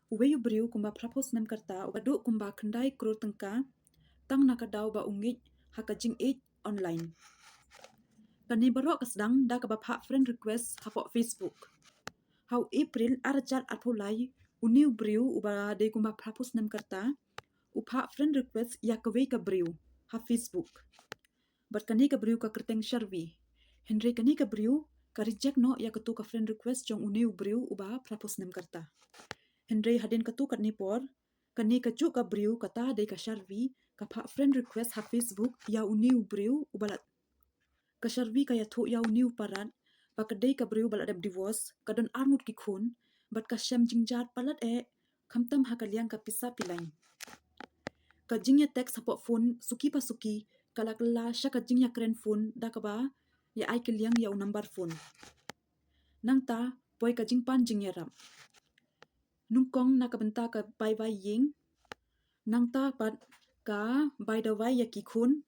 Uweyu beriu kumba prapos nem karta ubadu kumba kendai kru tengka tang nakadau ba ungit hakajing it online. Kani barok kasdang da kabapha friend request hapok Facebook. Hau April arjat atulai uniu beriu uba de kumba prapos nem karta upha friend request ya kawei ka beriu ha Facebook. But kani ka beriu ka kerteng sharvi. Henry kani ka beriu ka reject no ya ketu ka friend request jong uniu beriu uba prapos nem karta. Henry hadin ketu kat nipor kani ka juk ka beriu kata de ka sharvi ka pha friend request ha Facebook ya uniu beriu ubalat. Ka sharvi ka ya thu ya uniu parat pa kadai ka beriu balat dab divorce kadon armut ki khun bat ka shem jingjat palat kamtam ha kaliang ka pisa pilain. Ka jingya teks hapok phone suki pa suki kala sya ka jingya kren phone da ka ba ya ai kaliang ya number phone. Nang ta poi ka jingpan jingya rap. Nungkong na kabenta ka bai bai ying nang ta pat ka bai da wai ya ki khun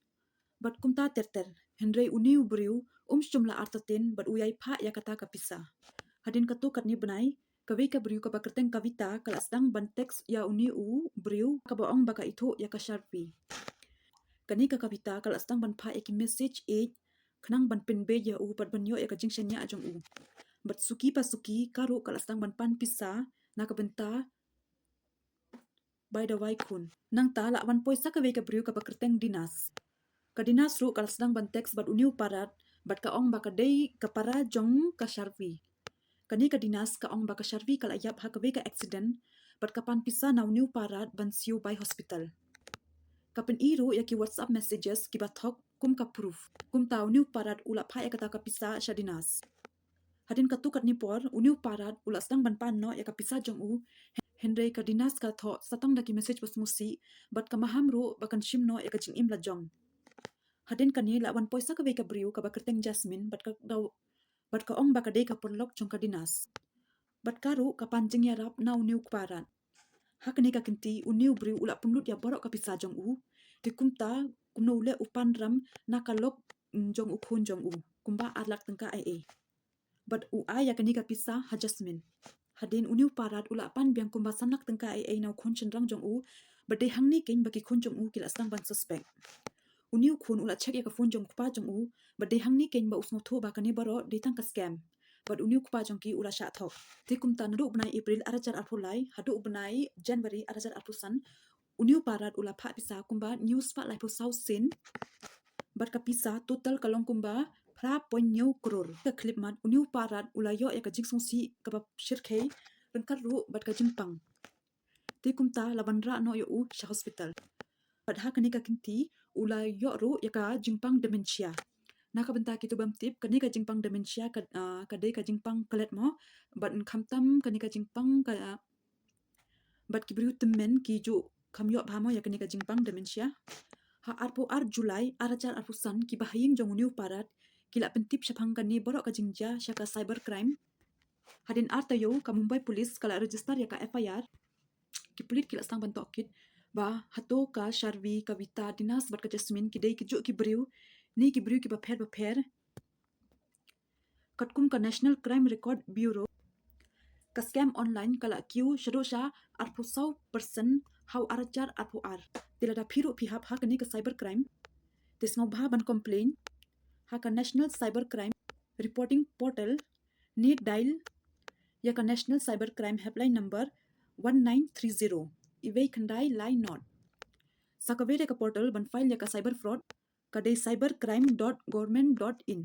bat kumta terter henry uniu beriu jumla artatin bat uyai pha ya kata ka pisa. Hadin katu kat ni benai kawei ka beriu ka bakerteng kavita kala sedang ban teks ya uniu beriu ka baong baka itu ya ka sharpi. Kani ka kavita kala sedang ban pha ya ki message kenang ban penbe ya bat ban yo ya ka jingshenya ajong bat suki pa suki karu kala sedang ban pan pisa na kabenta by the way kun nang ta la wan poisa ka wei ka beriu ka bakerteng dinas ka dinas ru kala sedang ban teks bat uniu parat bat ka ong baka dei ka para jong ka sharvi. Kani ka dinas ka ong baka sharvi kala yap ha ka wei ka accident bat ka pan pisa na uniu parat ban siu by hospital. Kapen iru ya ki WhatsApp messages ki bathok kum ka proof kum ta uniu parat ula pha ya kata ka pisa sya dinas. Hadin katu kat nipor uniu parat ula sedang ban pan no ya ka pisa jong Henry ka dinas ka tho satang daki message pas musi bat ka maham ru bakan shim no ya ka jing im la jong. Hadin kani la wan poisa ka wei ka beriu ka bakerteng Jasmine bat ka ong baka dei ka perlok jong ka dinas. Bat karu ka panjing ya rap na uniu parat. Hakani ka kinti uniu beriu ula pemlut ya borok ka pisa jong di kumta kumno ule upan ram na kalok jong khun jong kumba arlak tengka ai. Bat ai ya kani ka pisa ha Jasmine. Hadin uniu parat ula pan biang kumba sanak tengka ai na khun chendrang jong bade hangni king baki khun jong kila sedang ban suspect. Uniu khun ula check ya ka phone jong kupa jong bade hangni king ba usno thu ba kani baro ditang ka scam. Bat uniu kupa jong ki ula sya thok. Ti kumta nadu benai April arajar arpulai hadu benai January arajar arpusan uniu parat ula pha pisa kumba news pa lai pu south sin bat ka pisa total kalong kumba 3.9 crore ka clip mat uniu parat ula yo ya ka jingsong si ka ba shirkhei rengkat ru bat ka jingpang ti kumta lawanra no yo sha hospital bat ha kani ka kinti ula yo ru ya ka jingpang dementia na ka benta kitu bam tip kani ka jingpang dementia ka dei ka jingpang kalet mo bat khamtam kani ka jingpang ka bat ki beriu temen ki ju kamyo bhamo ya kani ka jingpang dementia ha arpo Julai arajar arpusan ki bahaying jong uniu parat kila pentip syapang kani borok ka jingja syaka cyber crime hadin artayo ka Mumbai Police kala register ya ka FIR ki pulit kila sang bantok kit ba hato ka Sharvi Kavita dinas bat ka Jasmine ki dei ki ju ki beriu ki bapher katkum ka National Crime Record Bureau ka scam online kala kiu shadosha arpusau person how arajar arpu tilada phiru phihap ha kani ka cyber crime tismo bha ban complain ha ka National Cyber Crime Reporting Portal need dial ya ka National Cyber Crime Helpline number 1930 iwei khandai line not sakavere ka portal ban file ya ka cyber fraud ka dei cybercrime.government.in